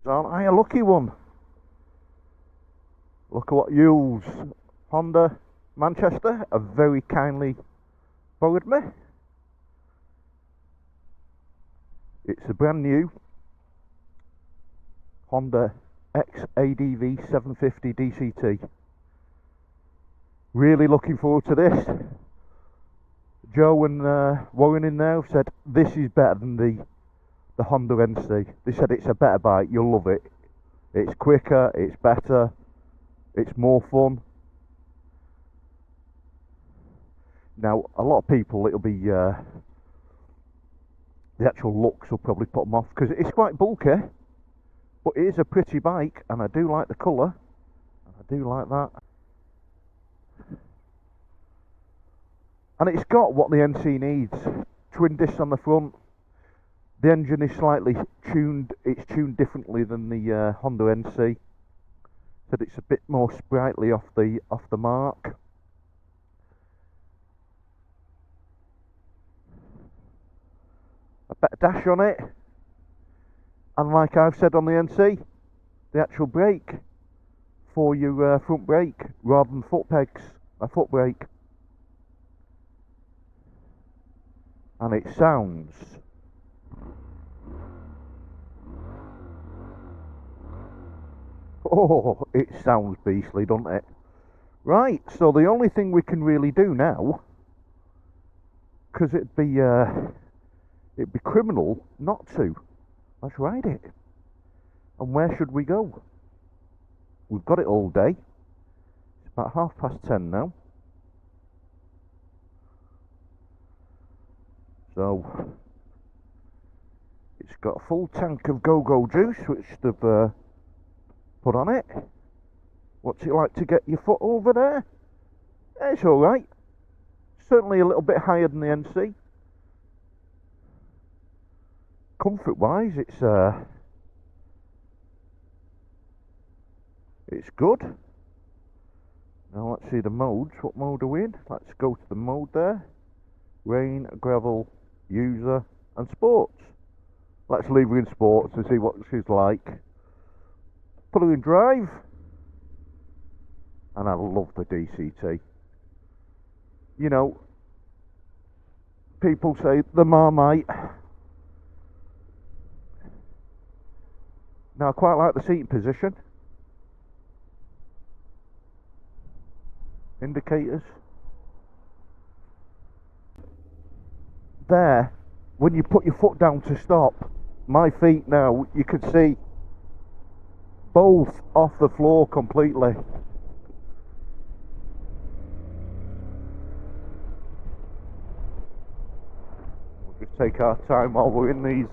Aren't I a lucky one? Look at what Yules Honda Manchester have very kindly borrowed me. It's a brand new Honda X ADV 750 DCT. Really looking forward to this. Joe and Warren in there have said this is better than the Honda NC. They said it's a better bike, you'll love it. It's quicker, it's better, it's more fun. Now, a lot of people, it'll be the actual looks will probably put them off because it's quite bulky, but it is a pretty bike, and I do like the colour. I do like that, and it's got what the NC needs. Twin discs on the front. The engine is slightly tuned. It's tuned differently than the Honda NC. Said it's a bit more sprightly off the mark. A better dash on it, and like I've said on the NC, the actual brake for your front brake rather than foot pegs, a foot brake, and it sounds it sounds beastly, doesn't it? Right, so the only thing we can really do now, because it'd be criminal not to. Let's ride it. And where should we go? We've got it all day. It's about 10:30 now. So it's got a full tank of go-go juice, which they've put on it. What's it like to get your foot over there? It's alright. Certainly a little bit higher than the NC. Comfort wise, it's good. Now let's see the modes. What mode are we in? Let's go to the mode there. Rain, gravel, user, and sports. Let's leave her in sports and see what she's like. Put her in drive, and I love the DCT. You know, people say the Marmite. Now I quite like the seating position. Indicators. There, when you put your foot down to stop, my feet now, you can see both off the floor completely. We'll just take our time while we're in these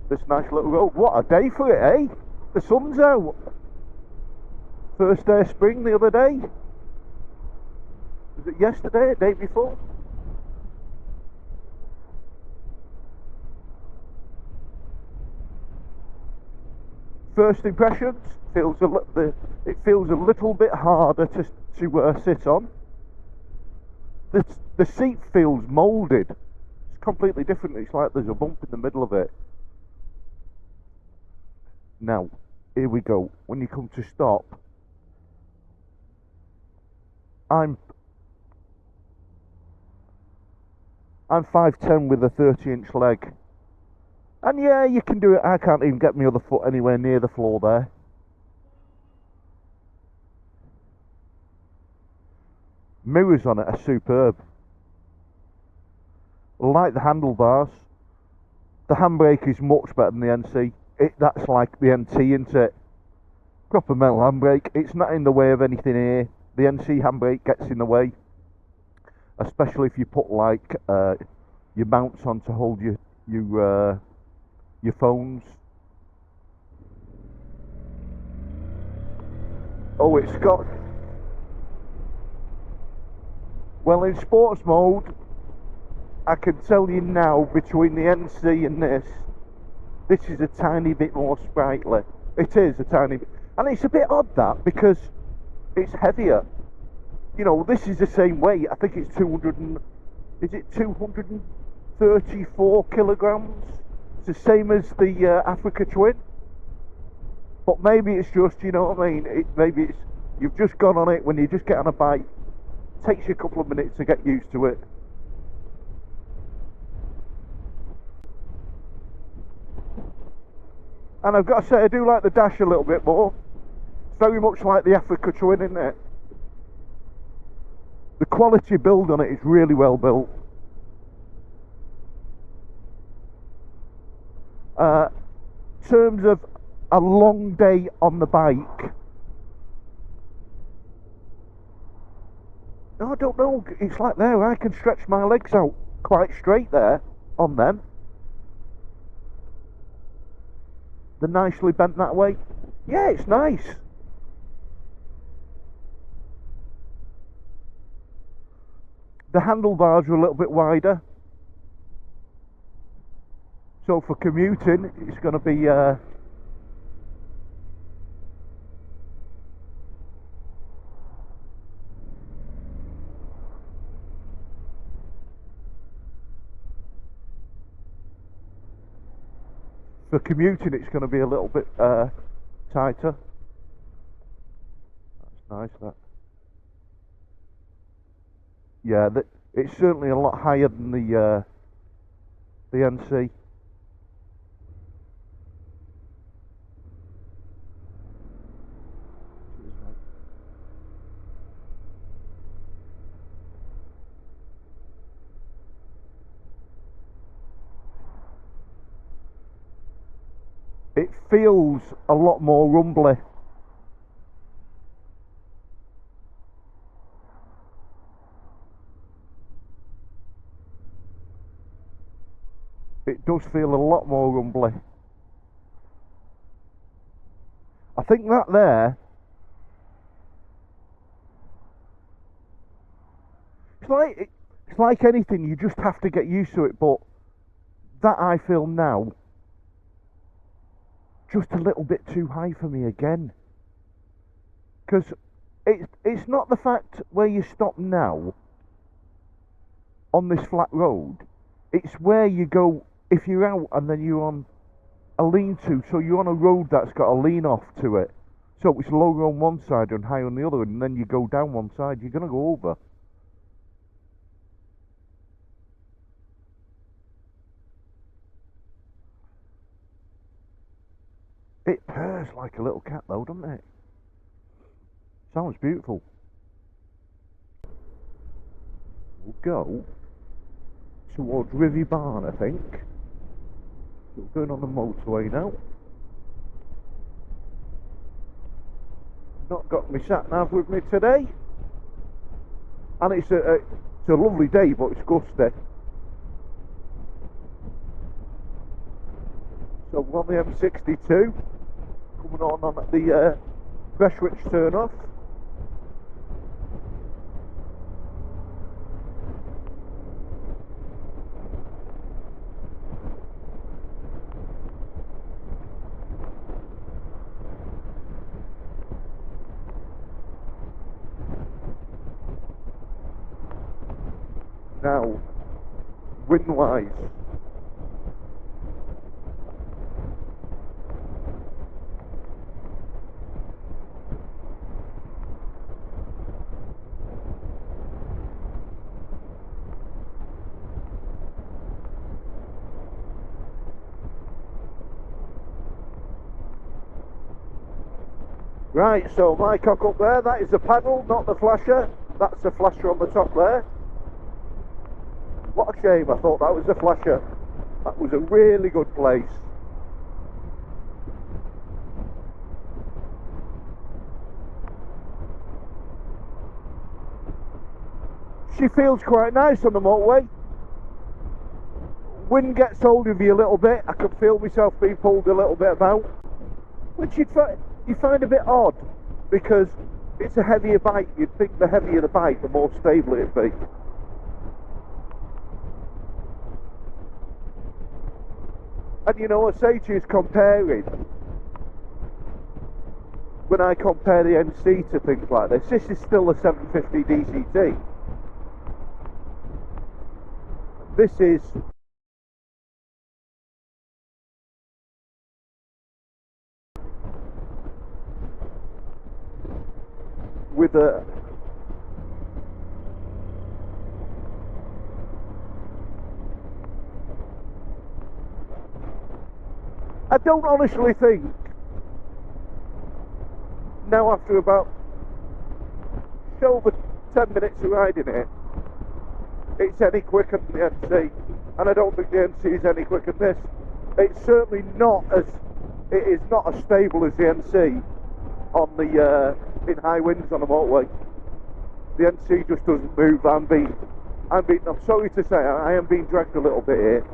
this nice little road. What a day for it, eh? The sun's out. First day of spring the other day. Was it yesterday, the day before? First impressions, it feels a little bit harder to sit on. The seat feels moulded. It's completely different. It's like there's a bump in the middle of it. Now, here we go. When you come to stop, I'm 5'10" with a 30-inch leg. And yeah, you can do it. I can't even get my other foot anywhere near the floor there. Mirrors on it are superb. I like the handlebars. The handbrake is much better than the NC. That's like the NT, isn't it? Proper metal handbrake. It's not in the way of anything here. The NC handbrake gets in the way, especially if you put like your mounts on to hold your phones. Oh, it's got. Well, in sports mode, I can tell you now, between the NC and this is a tiny bit more sprightly. It is a tiny bit, and it's a bit odd that, because it's heavier. You know, this is the same weight. I think it's 234 kilograms, It's the same as the Africa Twin, but maybe it's just, you know what I mean, maybe it's, you've just gone on it when you just get on a bike, it takes you a couple of minutes to get used to it. And I've got to say, I do like the dash a little bit more. It's very much like the Africa Twin, isn't it? The quality build on it is really well built. In terms of a long day on the bike, I don't know, it's like there, I can stretch my legs out quite straight there on them. They're nicely bent that way. Yeah, it's nice. The handlebars are a little bit wider, so for commuting it's going to be a little bit tighter. That's nice, that. Yeah, it's certainly a lot higher than the NC. It feels a lot more rumbly. It does feel a lot more rumbly. I think that there, it's like anything, you just have to get used to it, but that I feel now, just a little bit too high for me again. Because it's not the fact where you stop now on this flat road, it's where you go if you're out and then you're on a lean-to, so you're on a road that's got a lean-off to it, so it's lower on one side and higher on the other, and then you go down one side, you're going to go over. It purrs like a little cat though, doesn't it? Sounds beautiful. We'll go towards Rivy Barn, I think. So we're going on the motorway now. Not got my sat nav with me today, and it's a lovely day, but it's gusty. So we're on the M62, coming on at the Prestwich turn off. Now, wind-wise, right, so my cock up there, that is the paddle, not the flasher. That's the flasher on the top there. What a shame, I thought that was the flasher. That was a really good place. She feels quite nice on the motorway. Wind gets hold of you a little bit. I can feel myself being pulled a little bit about, which you find a bit odd, because it's a heavier bike. You'd think the heavier the bike, the more stable it'd be. And you know, I say to you, comparing, when I compare the NC to things like this is still a 750 DCT. This is with a I don't honestly think now, after about over 10 minutes of riding it, it's any quicker than the NC, and I don't think the NC is any quicker than this. It's certainly not as, it is not as stable as the NC on the in high winds on the motorway. The NC just doesn't move. I'm sorry to say, I am being dragged a little bit here.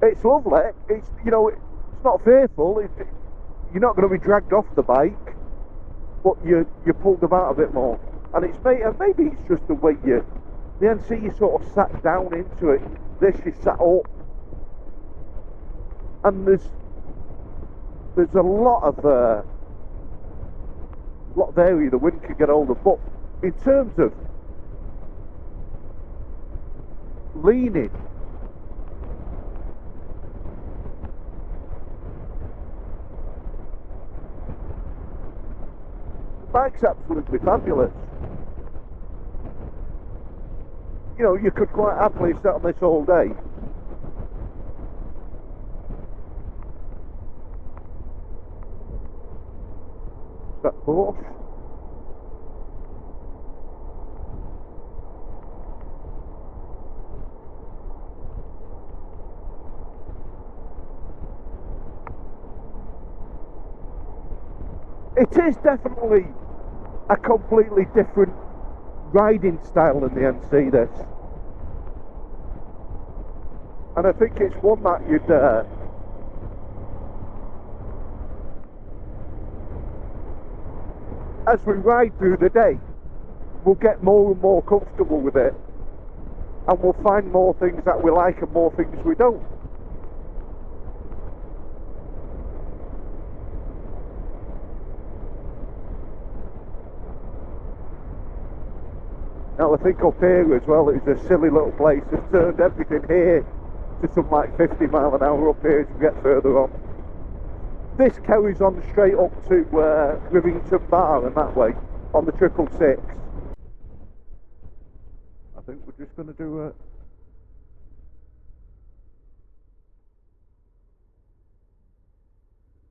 It's lovely. It's, you know, it's not fearful. You're not going to be dragged off the bike, but you're pulled about a bit more. And maybe it's just the way the NC, you sort of sat down into it. This, you sat up, and there's a lot of area the wind can get hold of. But in terms of leaning, the bike's absolutely fabulous. You know, you could quite happily sit on this all day. Is that Porsche? It is definitely a completely different riding style than the NC, this. And I think it's one that you'd as we ride through the day, we'll get more and more comfortable with it, and we'll find more things that we like and more things we don't. Now I think up here as well, it's a silly little place. They've turned everything here to something like 50 mile an hour up here as we get further on. This carries on straight up to Rivington Bar and that way on the 666. I think we're just going to do a...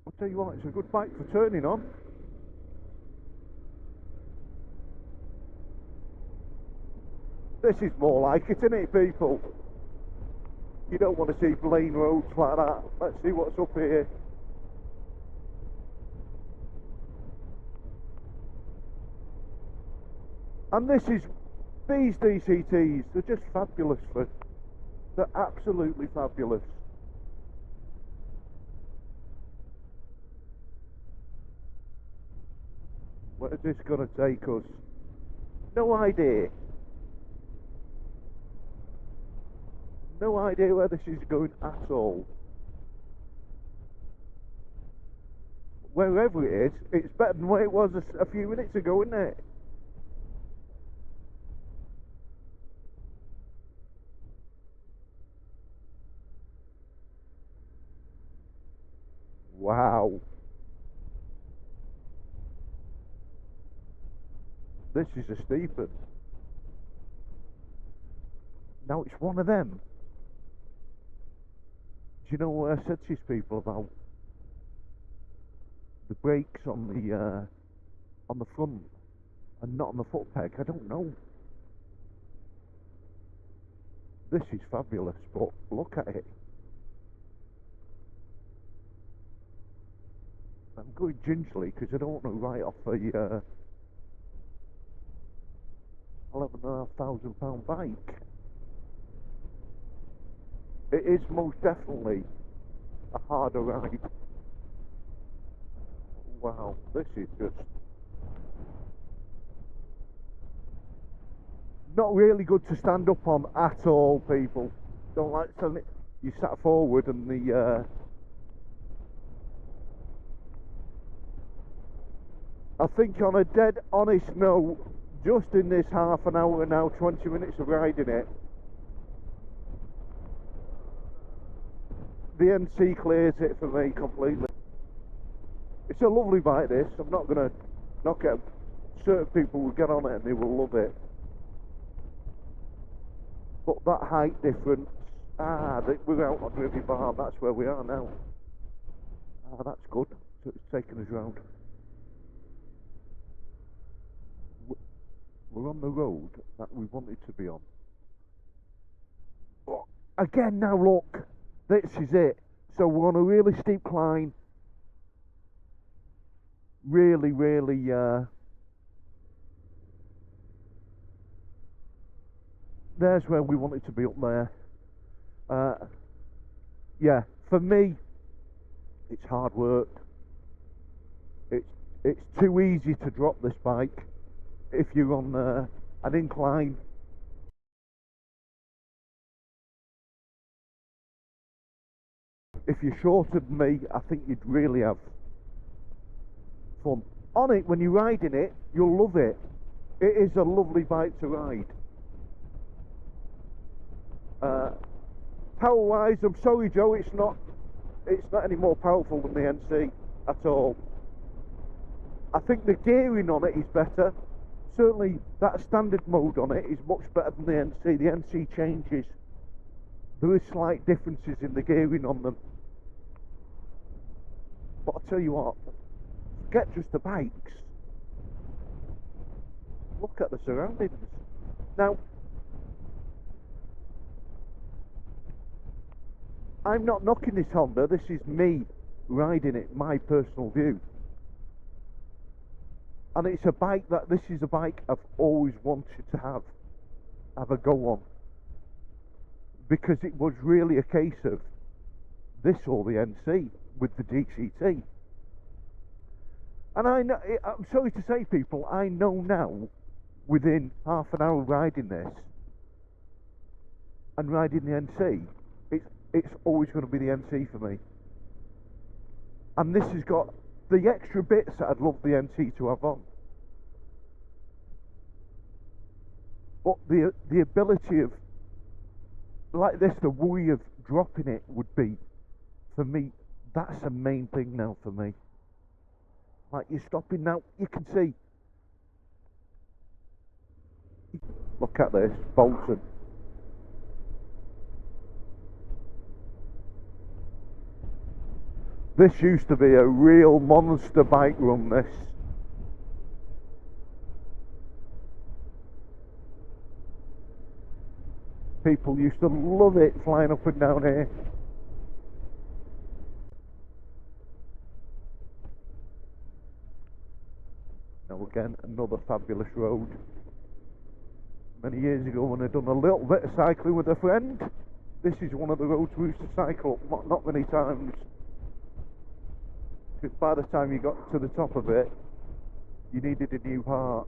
I'll tell you what, it's a good bike for turning on. This is more like it, isn't it, people? You don't want to see plain roads like that. Let's see what's up here. And these DCTs, they're just fabulous. They're absolutely fabulous. Where is this going to take us? No idea. No idea where this is going at all. Wherever it is, it's better than where it was a few minutes ago, isn't it? Wow. This is a steeper. Now it's one of them. Do you know what I said to these people about the brakes on the front and not on the foot peg? I don't know. This is fabulous, but look at it. I'm going gingerly because I don't want to write off a £11,500 bike. It is most definitely a harder ride. Wow, this is just not really good to stand up on at all, people. Don't like telling it. You sat forward and the I think on a dead honest note, just in this half an hour now, 20 minutes of riding it, the NC clears it for me completely. It's a lovely bike, this. I'm not going to knock it. Certain people will get on it and they will love it. But that height difference, we're out on River Bar, that's where we are now. That's good. So it's taken us round. We're on the road that we wanted to be on. But again, now look, this is it. So we're on a really steep climb. Really, there's where we wanted to be, up there. Yeah, for me, it's hard work. It's too easy to drop this bike if you're on an incline. If you're shorter than me, I think you'd really have fun. On it, when you're riding it, you'll love it. It is a lovely bike to ride. Power-wise, I'm sorry, Joe, it's not any more powerful than the NC at all. I think the gearing on it is better. Certainly, that standard mode on it is much better than the NC. The NC changes. There is slight differences in the gearing on them. But I'll tell you what, forget just the bikes. Look at the surroundings. Now, I'm not knocking this Honda, this is me riding it, my personal view. And it's a bike this is a bike I've always wanted to have a go on. Because it was really a case of this or the NC with the DCT. And I know, I'm sorry to say, people, I know now, within half an hour riding this and riding the NC, it's always going to be the NC for me. And this has got the extra bits that I'd love the NC to have on. But the ability of, like this, the worry of dropping it would be, for me, that's the main thing now for me. Like, you're stopping now, you can see. Look at this, Bolton. This used to be a real monster bike run, this. People used to love it flying up and down here. Now again, another fabulous road. Many years ago when I'd done a little bit of cycling with a friend, this is one of the roads we used to cycle up, not many times. Because by the time you got to the top of it, you needed a new heart.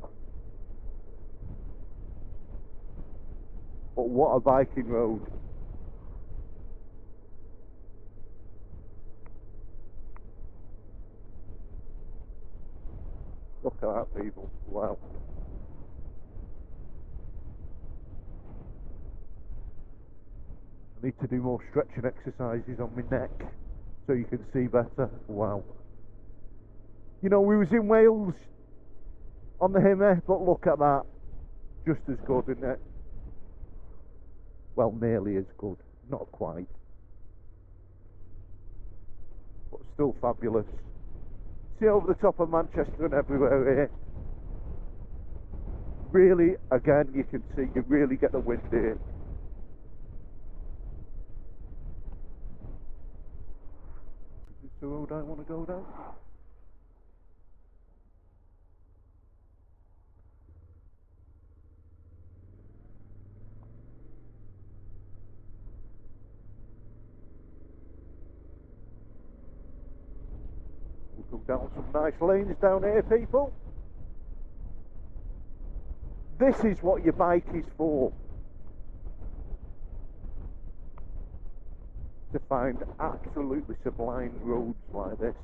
But what a biking road. Look at that, people. Wow. I need to do more stretching exercises on my neck so you can see better. Wow. You know, we was in Wales on the Hymne, but look at that. Just as good, isn't it? Well, nearly as good. Not quite. But still fabulous. See over the top of Manchester and everywhere here. Really, again, you can see, you really get the wind here. Is this the road I want to go down? We'll go down some nice lanes down here, people. This is what your bike is for. To find absolutely sublime roads like this.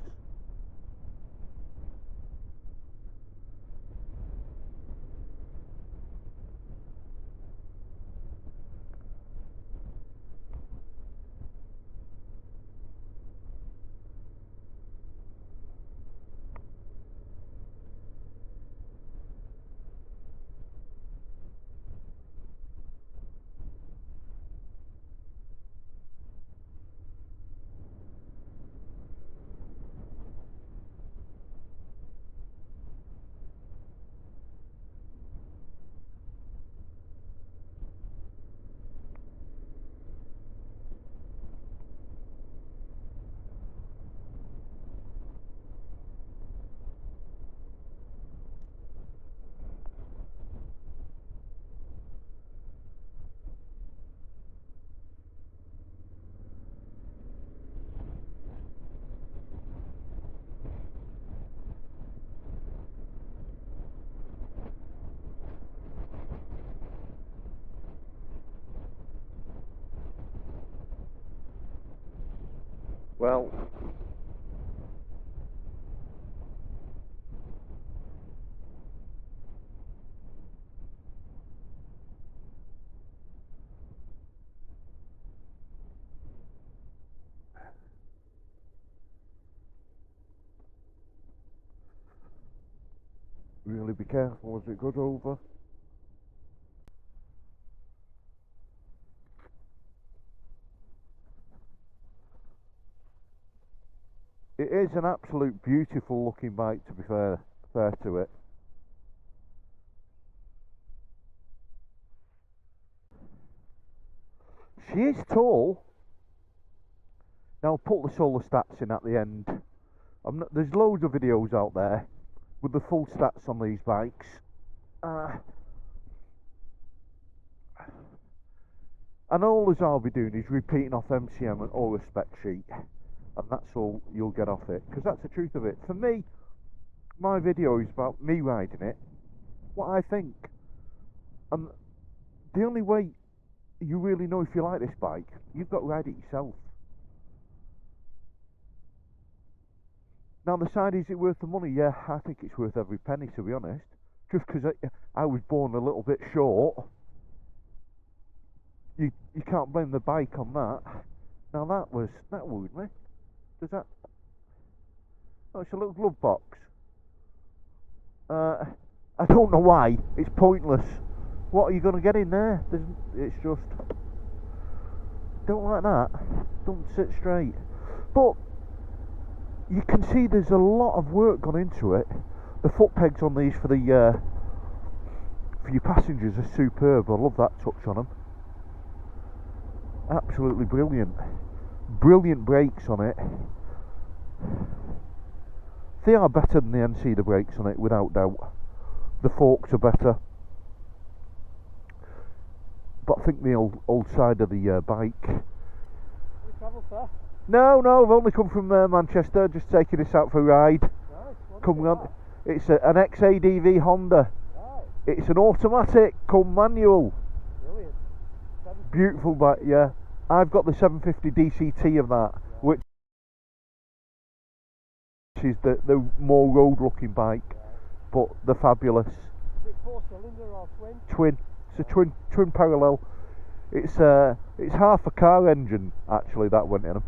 Well, really be careful as it goes over. It is an absolute beautiful looking bike, to be fair to it. She is tall. Now I'll put the solar stats in at the end. There's loads of videos out there with the full stats on these bikes. And all as I'll be doing is repeating off MCM or a spec sheet, and that's all you'll get off it, because that's the truth of it. For me, my video is about me riding it, what I think, and the only way you really know if you like this bike, you've got to ride it yourself. Now the side, is it worth the money? Yeah, I think it's worth every penny, to be honest. Just because I was born a little bit short, you can't blame the bike on that. Now that worried me. Does that? Oh, it's a little glove box. I don't know why. It's pointless. What are you going to get in there? It's just, don't like that. Don't sit straight. But you can see there's a lot of work gone into it. The foot pegs on these for your passengers are superb. I love that touch on them. Absolutely brilliant. Brilliant brakes on it. They are better than the NC, the brakes on it, without doubt. The forks are better. But I think the old side of the bike. You travel far? No, I've only come from Manchester, just taking this out for a ride. Nice. Coming on. It's an XADV Honda. Right. It's an automatic, come manual. Brilliant. Beautiful bike, yeah. I've got the 750 DCT of that, which is the more road looking bike, but they're fabulous. Is it 4-cylinder or twin? Twin. It's a twin parallel. It's half a car engine actually that went in them.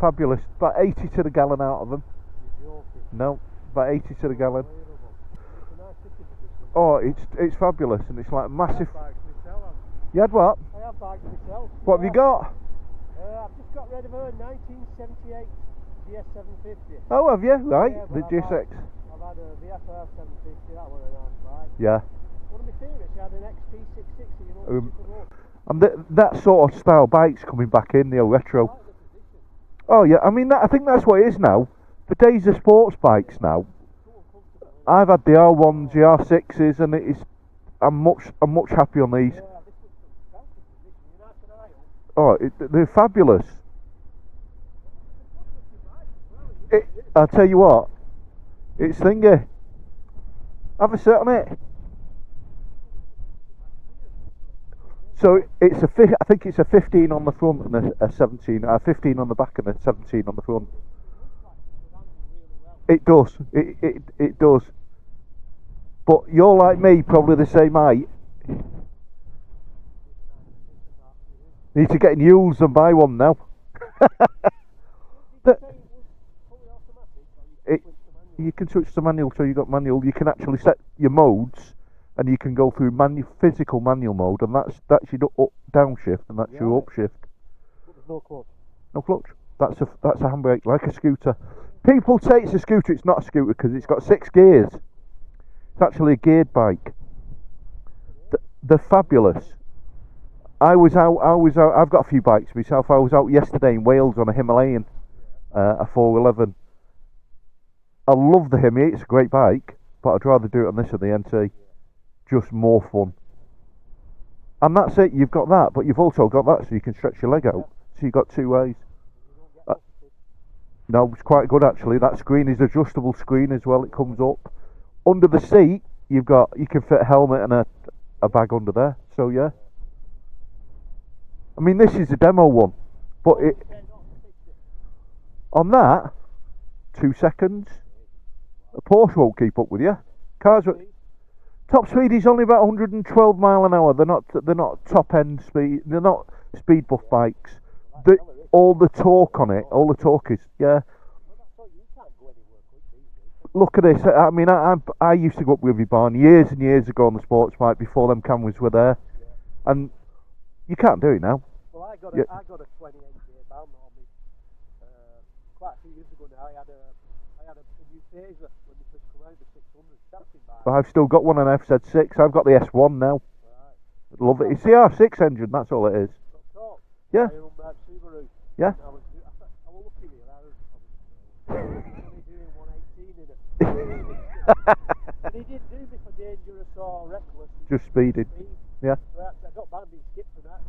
Fabulous. About 80 to the gallon out of them. You're joking. No, about 80 to the gallon. It's a nice sitting position. Oh, it's fabulous, and it's like massive. I have bikes myself. You had what? I have bikes myself. What have you got? I've just got rid of a 1978 GS750. Oh, have you? Right, Yeah, the but GSX. I've had a VFR 750, that was a nice bike. Yeah. One of my favourites, you had an XT660, you know, super low. And that sort of style bike's coming back in, the retro. I like the position. Oh yeah, I mean I think that's what it is now. The days of sports bikes now. I've had the R1s, the R6s, and I'm much happy on these. Yeah, this was some fancy position, you're nice and high up. Oh, they're fabulous. I'll tell you what, it's thingy. Have a sit on it. So I think it's a 15 on the front and a 17, 15 on the back and a 17 on the front. It does, it does. But you're like me, probably the same height. Need to get Newell's and buy one now. You can switch to manual, so you've got manual. You can actually set your modes, and you can go through physical manual mode, and that's your downshift, and that's your upshift. But there's no clutch. No clutch. That's a handbrake, like a scooter. People say it's a scooter. It's not a scooter because it's got 6 gears. It's actually a geared bike. They're fabulous. I've got a few bikes myself. I was out yesterday in Wales on a Himalayan, a 411. I love the Hemi. It's a great bike, but I'd rather do it on this than the NT. Just more fun. And that's it. You've got that, but you've also got that, so you can stretch your leg out. So you've got 2 ways. No, it's quite good actually. That screen is adjustable screen as well. It comes up under the seat. You can fit a helmet and a bag under there. So yeah. I mean, this is a demo one, but On that, 2 seconds. A Porsche won't keep up with you. Cars, top speed is only about 112 mile an hour. They're not top end speed. They're not speed buff bikes. All the torque on it, all the torque is, yeah. Look at this. I mean, I used to go up with Barn years and years ago on the sports bike before them cameras were there, and you can't do it now. Well, I got a 28 gear bound on me quite a few years ago now. I had a new phaser when we first come out, the 600 stamping bike. I've still got one, an FZ6. I've got the S1 now. Right. Love it. It's the R6 engine. That's all it is. Yeah. Subaru. Yeah. I was looking here. I was only doing 118 in it. And he didn't do me for dangerous or reckless. Just speeding. Yeah. So I got banned in skips and that.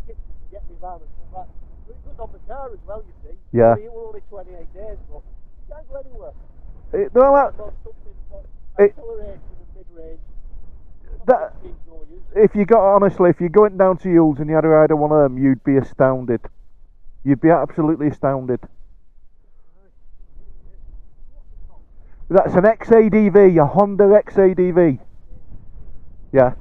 Skips to get me van and come back. But it was on the car as well, you see. Yeah. It was only 28 days, but you can't go anywhere. Acceleration and mid-range. If you went down to Yules and you had a ride on one of them, you'd be astounded. You'd be absolutely astounded. That's an XADV, a Honda XADV. Yeah.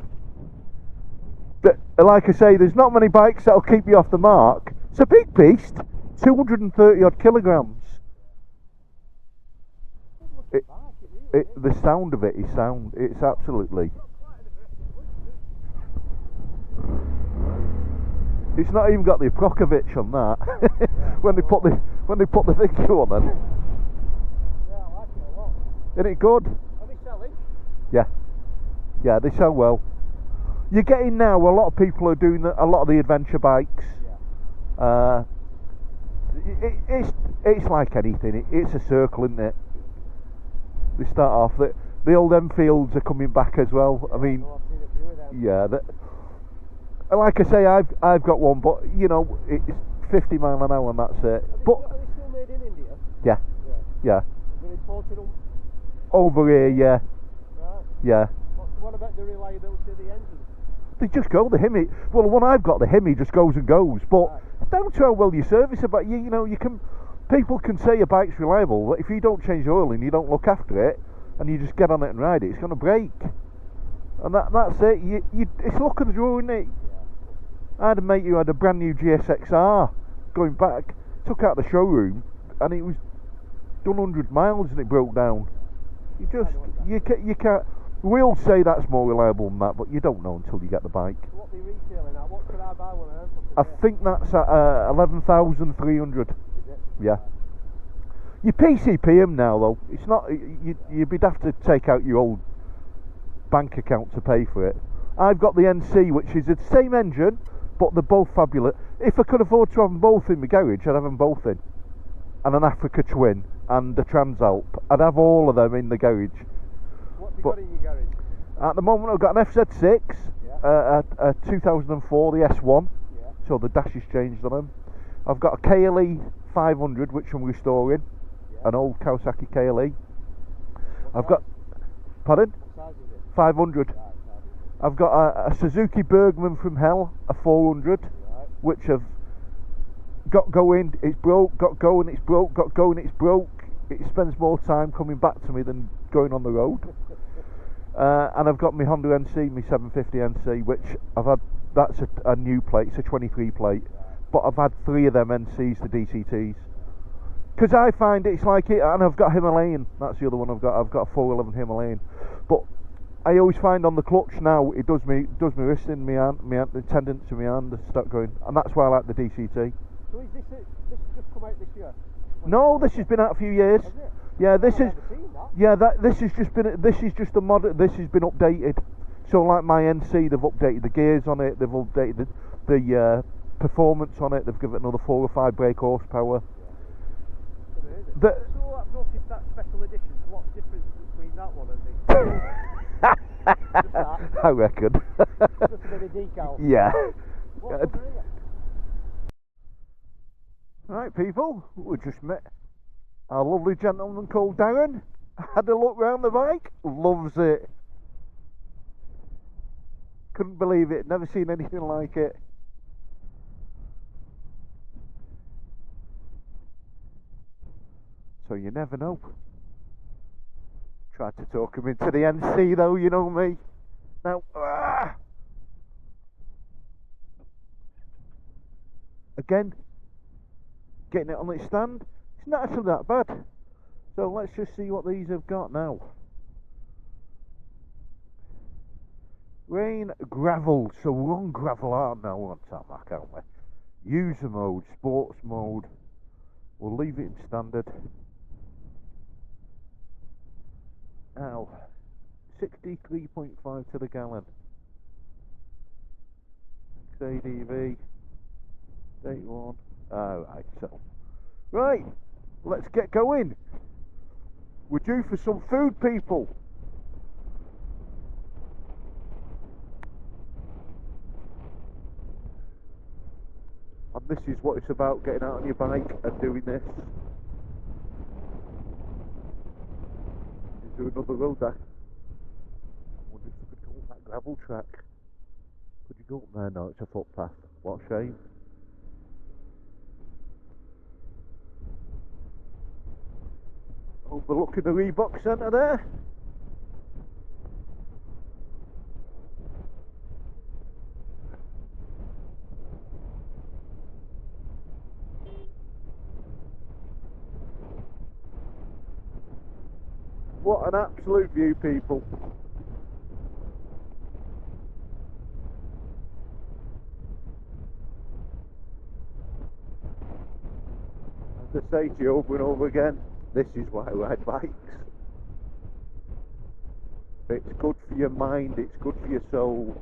But like I say, there's not many bikes that'll keep you off the mark. It's a big beast, 230 odd kilograms. The sound of it is sound. It's absolutely. It's not even got the Prokovich on that. when they put the thing on then. Yeah, I like it a lot. Isn't it good? Are they selling? Yeah. Yeah, they sell well. You're getting now, a lot of people are doing a lot of the adventure bikes. Yeah. It's like anything. It's a circle, isn't it? They start off the old Enfields are coming back as well. I mean, yeah. Like I say, I've got one, but you know, it's 50 mile an hour and that's it. Are they still made in India? Yeah. Yeah. They're imported over here, yeah. Right. Yeah. What about the reliability of the engine? They just go, the Hemi. Well, the one I've got, the Hemi just goes and goes. But down to how well you service a bike, you know, you can. People can say your bike's reliable, but if you don't change the oil and you don't look after it, and you just get on it and ride it, it's going to break. And that's it. It's luck of the draw, isn't it? I had a mate who had a brand new GSXR going back, took out the showroom, and it was done 100 miles and it broke down. You can't. We all say that's more reliable than that, but you don't know until you get the bike. So what are they retailing at? What could I buy one of them I for? think that's at 11,300. Is it? Yeah. You PCP them now though. It's not. You'd be daft to take out your old bank account to pay for it. I've got the NC, which is the same engine, but they're both fabulous. If I could afford to have them both in my garage, I'd have them both in. And an Africa Twin and the Transalp. I'd have all of them in the garage. What have you got in your garage? At the moment I've got an FZ6, a 2004, the S1, so the dash is changed on them. I've got a KLE 500 which I'm restoring, an old Kawasaki KLE. I've got, pardon? What size is it? 500. Right, I've got a Suzuki Bergman from hell, a 400, which I've got going, it's broke, got going, it's broke, got going, it's broke. It spends more time coming back to me than going on the road. And I've got my Honda NC, my 750 NC, which I've had, that's a new plate, it's a 23 plate. But I've had 3 of them NCs, the DCTs. Because I find it's like it, and I've got Himalayan, that's the other one I've got a 411 Himalayan. But I always find on the clutch now, it does me wrist in my hand, the tendons in my hand start going, and that's why I like the DCT. So is this just come out this year? No, this has been out a few years. Has it? Yeah, this I've is. never seen that. Yeah, this has just a mod. This has been updated. So like my NC, they've updated the gears on it. They've updated the performance on it. They've given it another 4 or 5 brake horsepower. So I've noticed that special edition. What's the difference between that one and the? I reckon. Just a bit of decal. Yeah. What's over here? Right, people, we just met a lovely gentleman called Darren. Had a look round the bike, loves it. Couldn't believe it, never seen anything like it. So you never know. Tried to talk him into the NC though, you know me. Now, again, getting it on its stand, it's not actually that bad. So let's just see what these have got now. Rain, gravel, so we're on gravel art now on tarmac, aren't we? User mode, sports mode, we'll leave it in standard. Now, 63.5 to the gallon. ADV, date one. Alright, so. Right, let's get going. We're due for some food, people. And this is what it's about, getting out on your bike and doing this. Is there another road there? I wonder if I could go on that gravel track. Could you go up there? No, it's a footpath. What a shame. Overlooking the Reebok Centre there. What an absolute view, people. As I say to you over and over again, this is why I ride bikes. It's good for your mind, it's good for your soul.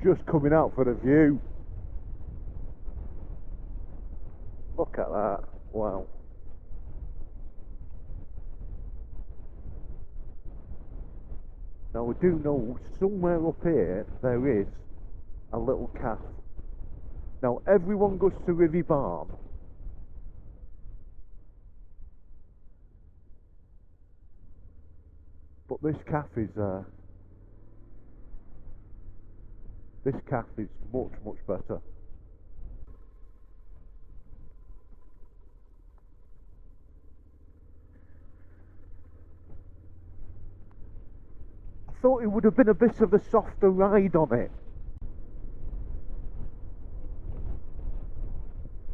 Just coming out for the view. Look at that, wow. Now we do know somewhere up here there is a little calf. Now everyone goes to Rivy Barn. But this calf is much better. I thought it would have been a bit of a softer ride on it.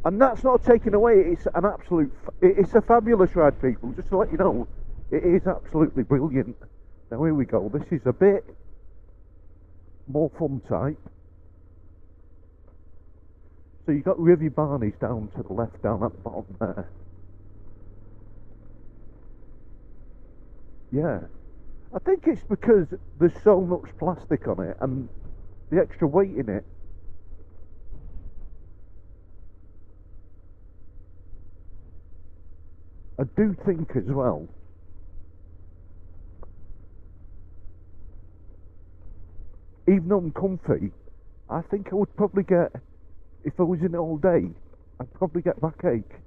And that's not taken away, it's an absolute, it's a fabulous ride, people, just to let you know, it is absolutely brilliant. Now here we go, this is a bit more fun type. So you've got Rivy Barney's down to the left, down at the bottom there. Yeah, I think it's because there's so much plastic on it and the extra weight in it. I do think as well, even though I'm comfy, I think I would probably get, if I was in it all day, I'd probably get backache.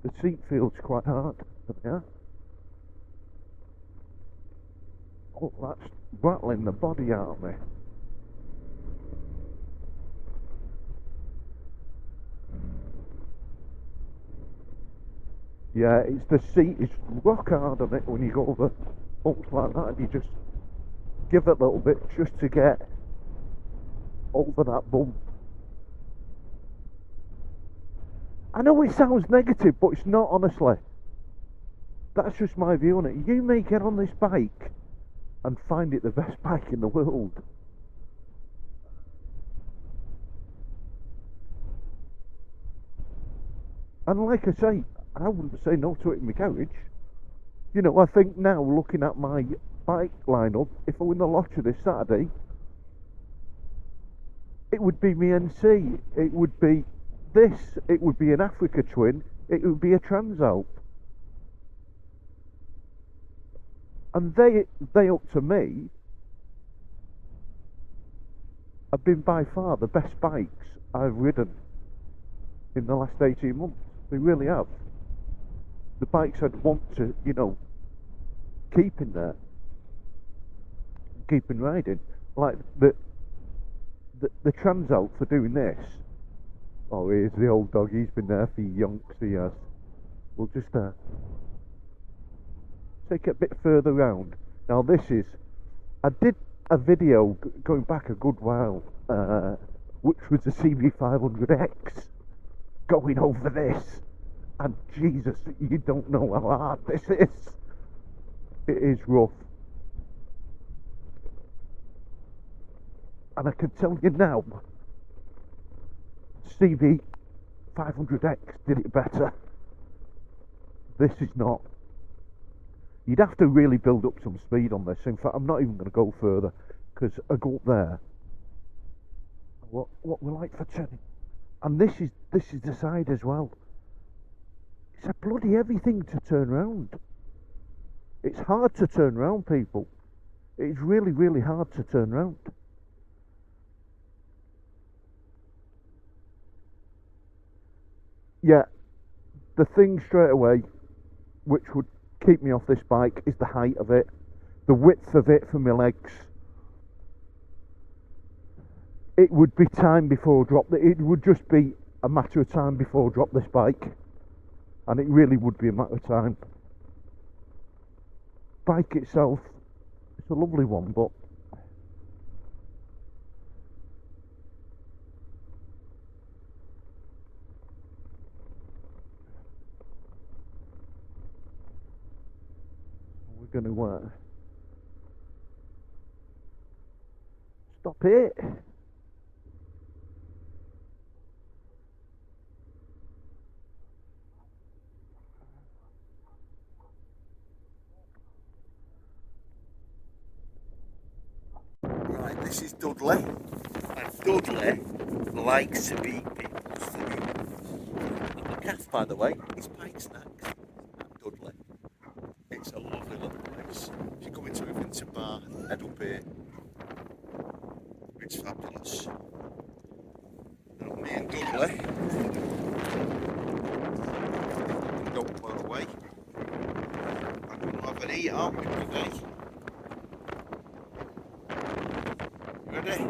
The seat feels quite hard. Yeah. Oh, that's rattling the body out of me. Yeah, it's the seat is rock hard on it when you go over bumps like that, and you just give it a little bit just to get over that bump. I know it sounds negative, but it's not, honestly. That's just my view on it. You may get on this bike and find it the best bike in the world. And like I say, I wouldn't say no to it in my garage. You know, I think now, looking at my bike lineup, if I win the lottery this Saturday, it would be my NC, it would be this, it would be an Africa Twin, it would be a Transalp. And they up to me have been by far the best bikes I've ridden in the last 18 months. They really have. The bikes I'd want to, you know, keep in there, keep in riding. Like the Transalp for doing this Oh, here's the old dog. He's been there for yonks, he has. We'll just take it a bit further round. Now this is, I did a video going back a good while, which was the CV500X, going over this, and Jesus, you don't know how hard this is. It is rough. And I can tell you now, CV500X did it better. This is not. You'd have to really build up some speed on this. In fact, I'm not even going to go further, because I go up there. What we like for turning, and this is the side as well. It's a bloody heavy thing to turn round. It's hard to turn round, people. It's really, really hard to turn round. Yeah, the thing straight away, which would keep me off this bike, is the height of it, the width of it for my legs. It would be time before I drop it. It would just be a matter of time before I drop this bike, and it really would be a matter of time. Bike itself, it's a lovely one, but we're going to stop it. Right, this is Dudley, and Dudley likes to eat people's food. And the calf, by the way, is Pike Snacks. Dudley. It's a lovely little place. If you come into a Winter bar, head up here. It's fabulous. Now, me and Dudley don't go away. I'm going to have an eat, aren't we, today? Ready?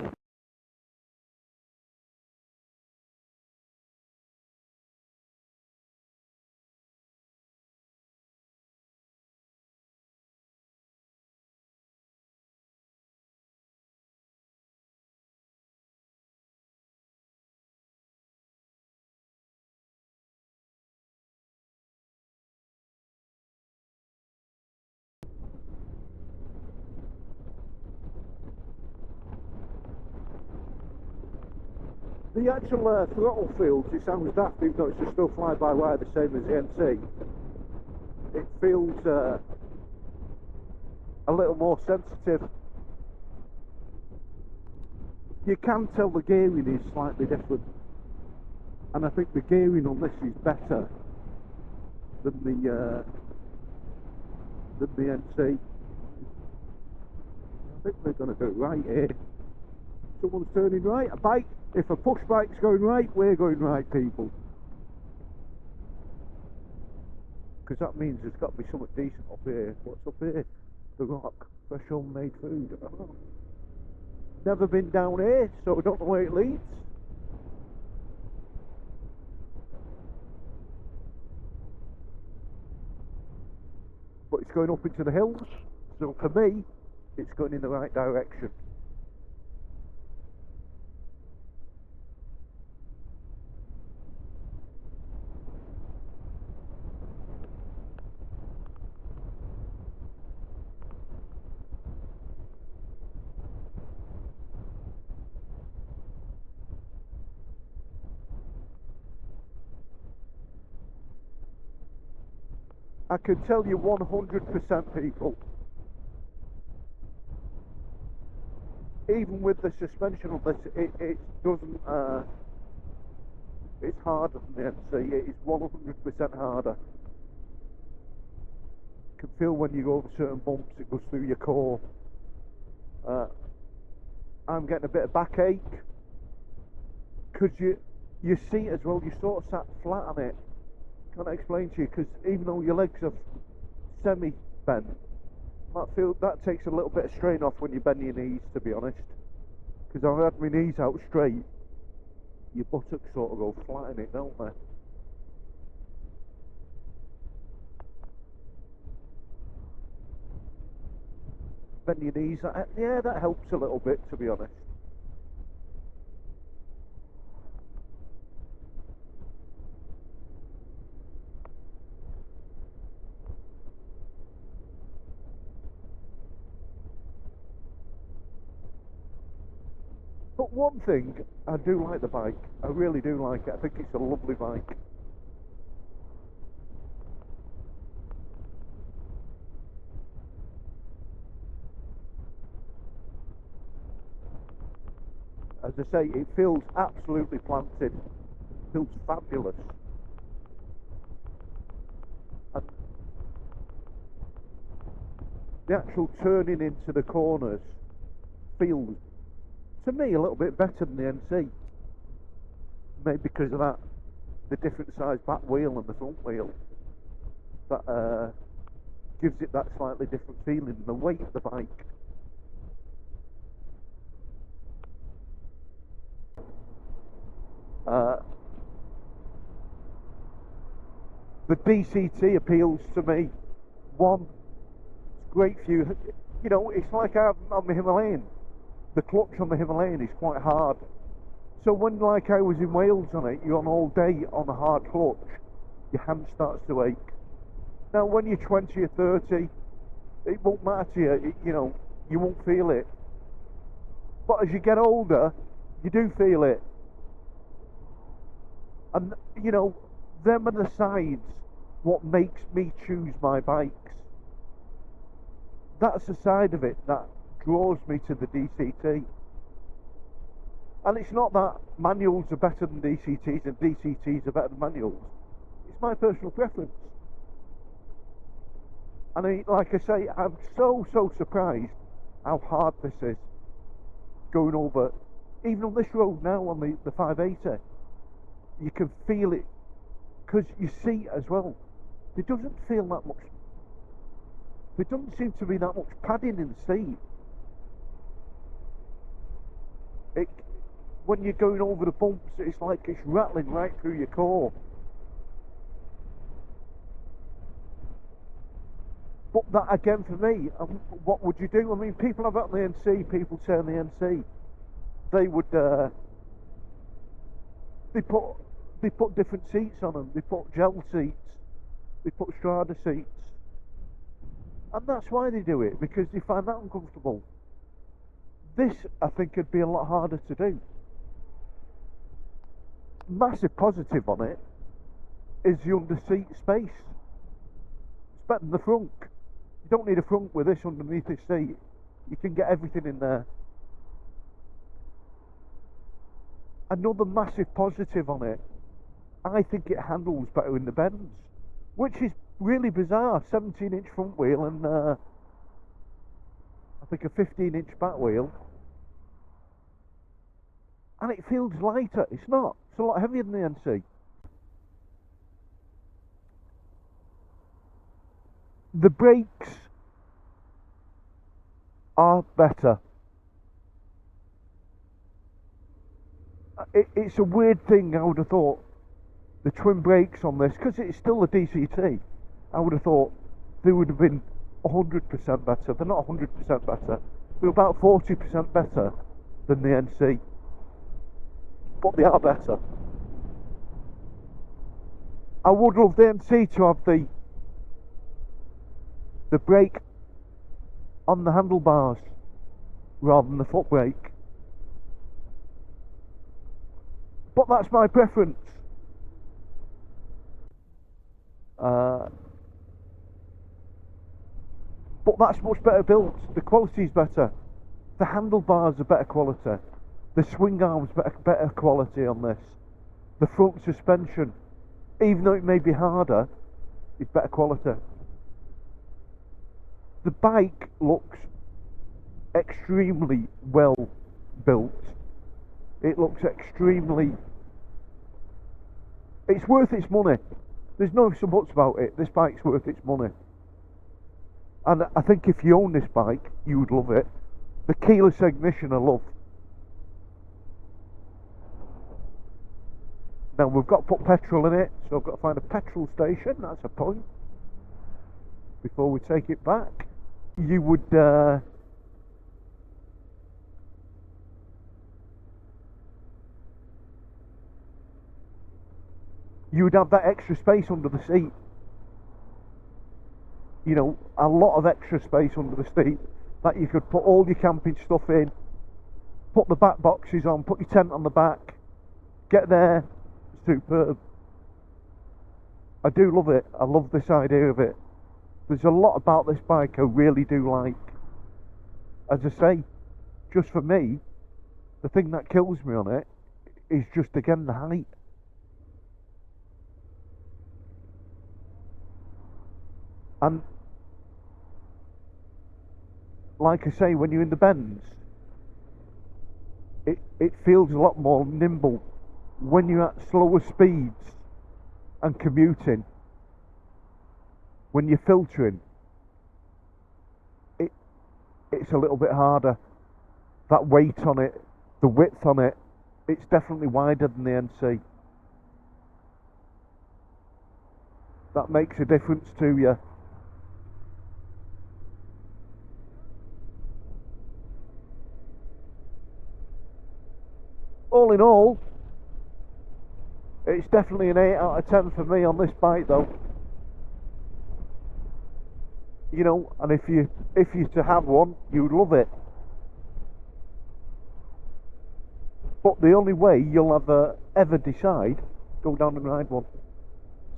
The actual throttle feels, it sounds daft even though it's just still fly-by-wire the same as the NC. It feels a little more sensitive. You can tell the gearing is slightly different, and I think the gearing on this is better than the NC. I think we're going to go right here. Someone's turning right. A bike. If a push bike's going right, we're going right, people. Because that means there's got to be something decent up here. What's up here? The Rock. Fresh homemade food. Oh. Never been down here, so I don't know where it leads. But it's going up into the hills, so for me, it's going in the right direction. I can tell you 100% people, even with the suspension of this, it doesn't, it's harder than the NC. It is 100% harder. You can feel when you go over certain bumps, it goes through your core. I'm getting a bit of backache, because you see it as well, you sort of sat flat on it. Can't explain to you, because even though your legs are semi-bent, that takes a little bit of strain off when you bend your knees, to be honest. Because I've had my knees out straight, your buttocks sort of go flat in it, don't they? Bend your knees, yeah, that helps a little bit, to be honest. But one thing, I do like the bike. I really do like it. I think it's a lovely bike. As I say, it feels absolutely planted. It feels fabulous. And the actual turning into the corners feels, to me, a little bit better than the NC. Maybe because of that, the different size back wheel and the front wheel, that gives it that slightly different feeling. The weight of the bike. The DCT appeals to me. One, it's great for you. You know, it's like on the Himalayan. The clutch on the Himalayan is quite hard. So when, like I was in Wales on it, you're on all day on a hard clutch, your hand starts to ache. Now when you're 20 or 30, it won't matter to you, you know, you won't feel it. But as you get older, you do feel it. And, you know, them are the sides what makes me choose my bikes. That's the side of it that draws me to the DCT. And it's not that manuals are better than DCTs and DCTs are better than manuals. It's my personal preference. And I mean, like I say, I'm so surprised how hard this is. Going over, even on this road now, on the 580, you can feel it, because you see as well, there doesn't feel that much, there doesn't seem to be that much padding in the seat. When you're going over the bumps, it's like it's rattling right through your core. But that again for me, what would you do? I mean, people have it on the NC, people say on the NC, they would, they put different seats on them, they put gel seats, they put Strada seats. And that's why they do it, because they find that uncomfortable. This, I think, would be a lot harder to do. Massive positive on it is the under-seat space. It's better than the front. You don't need a front with this underneath this seat. You can get everything in there. Another massive positive on it, I think it handles better in the bends, which is really bizarre. 17-inch front wheel and I think a 15-inch back wheel, and it feels lighter. It's not. It's a lot heavier than the NC. The brakes are better. It's a weird thing. I would have thought the twin brakes on this, because it's still a DCT, I would have thought they would have been 100% better. They're not 100% better. They're about 40% better than the NC. But they are better. I would love the NC to have the brake on the handlebars rather than the foot brake. But that's my preference. But that's much better built. The quality is better. The handlebars are better quality. The swing arms better quality on this. The front suspension, even though it may be harder, is better quality. The bike looks extremely well built. It looks extremely... It's worth its money. There's no ifs and buts about it. This bike's worth its money. And I think if you own this bike, you would love it. The keyless ignition I love. Now we've got to put petrol in it, so I've got to find a petrol station. That's a point. Before we take it back, you would have that extra space under the seat. You know, a lot of extra space under the seat that you could put all your camping stuff in, put the back boxes on, put your tent on the back, get there. Superb. I do love it. I love this idea of it. There's a lot about this bike I really do like. As I say, just for me, the thing that kills me on it is just, again, the height. And like I say, when you're in the bends, it feels a lot more nimble. When you're at slower speeds and commuting, when you're filtering, it's a little bit harder. That weight on it, the width on it, it's definitely wider than the NC. That makes a difference to you. All in all, it's definitely an 8 out of 10 for me on this bike though. You know, and if you to have one, you'd love it. But the only way you'll ever decide, go down and ride one.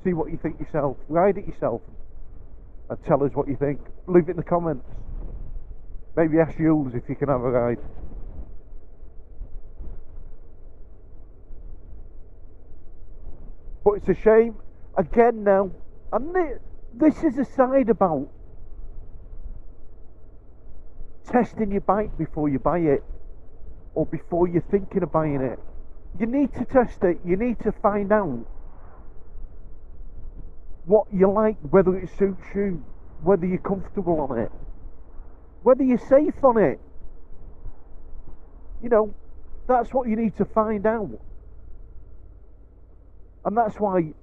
See what you think yourself. Ride it yourself and tell us what you think. Leave it in the comments. Maybe ask Jules if you can have a ride. But it's a shame, again now, and this is a side about testing your bike before you buy it, or before you're thinking of buying it. You need to test it, you need to find out what you like, whether it suits you, whether you're comfortable on it, whether you're safe on it. You know, that's what you need to find out. And that's why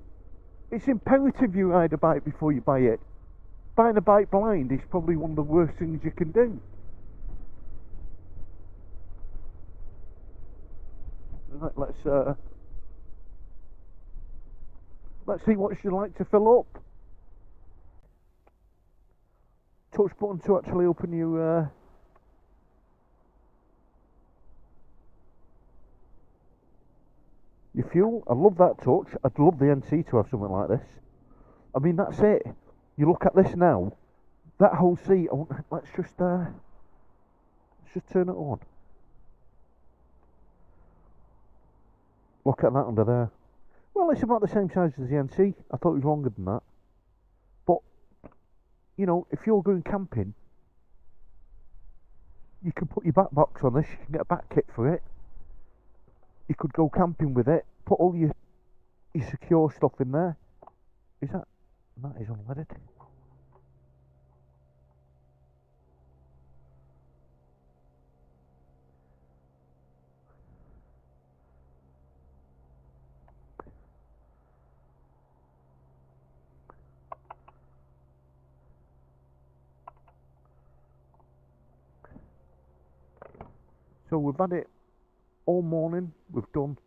it's imperative you ride a bike before you buy it. Buying a bike blind is probably one of the worst things you can do. Right, let's see what you'd like to fill up. Touch button to actually open your fuel. I love that touch. I'd love the NC to have something like this. I mean, that's it. You look at this now, that whole seat. Let's just turn it on. Look at that under there. Well, it's about the same size as the NC. I thought it was longer than that. But you know, if you're going camping, you can put your back box on this. You can get a back kit for it. You could go camping with it, put all your secure stuff in there. That is unleaded. So we've had it all morning. We've done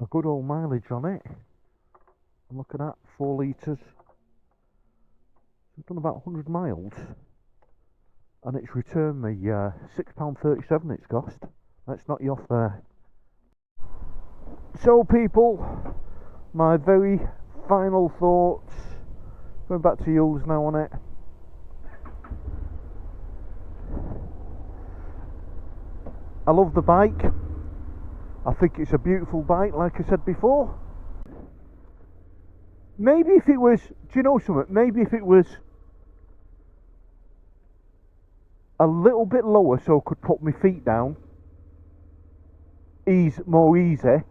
a good old mileage on it. I'm looking at 4 litres. We've done about 100 miles, and it's returned me £6.37 it's cost. Let's knock you off there. So people, my very final thoughts, going back to Jules now on it. I love the bike. I think it's a beautiful bike, like I said before. Maybe if it was, do you know something? Maybe if it was a little bit lower so I could put my feet down, more easy,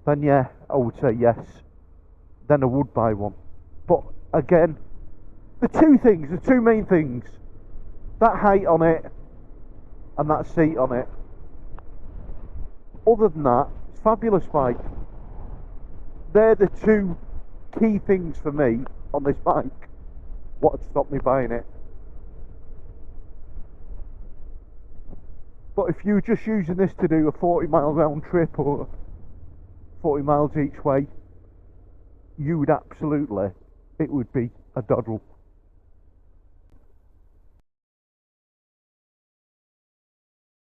then yeah, I would say yes. Then I would buy one. But again, the two main things, that height on it and that seat on it. other than that, it's a fabulous bike. They're the two key things for me on this bike. What had stopped me buying it? But if you're just using this to do a 40-mile round trip or 40 miles each way, you would absolutely, it would be a doddle.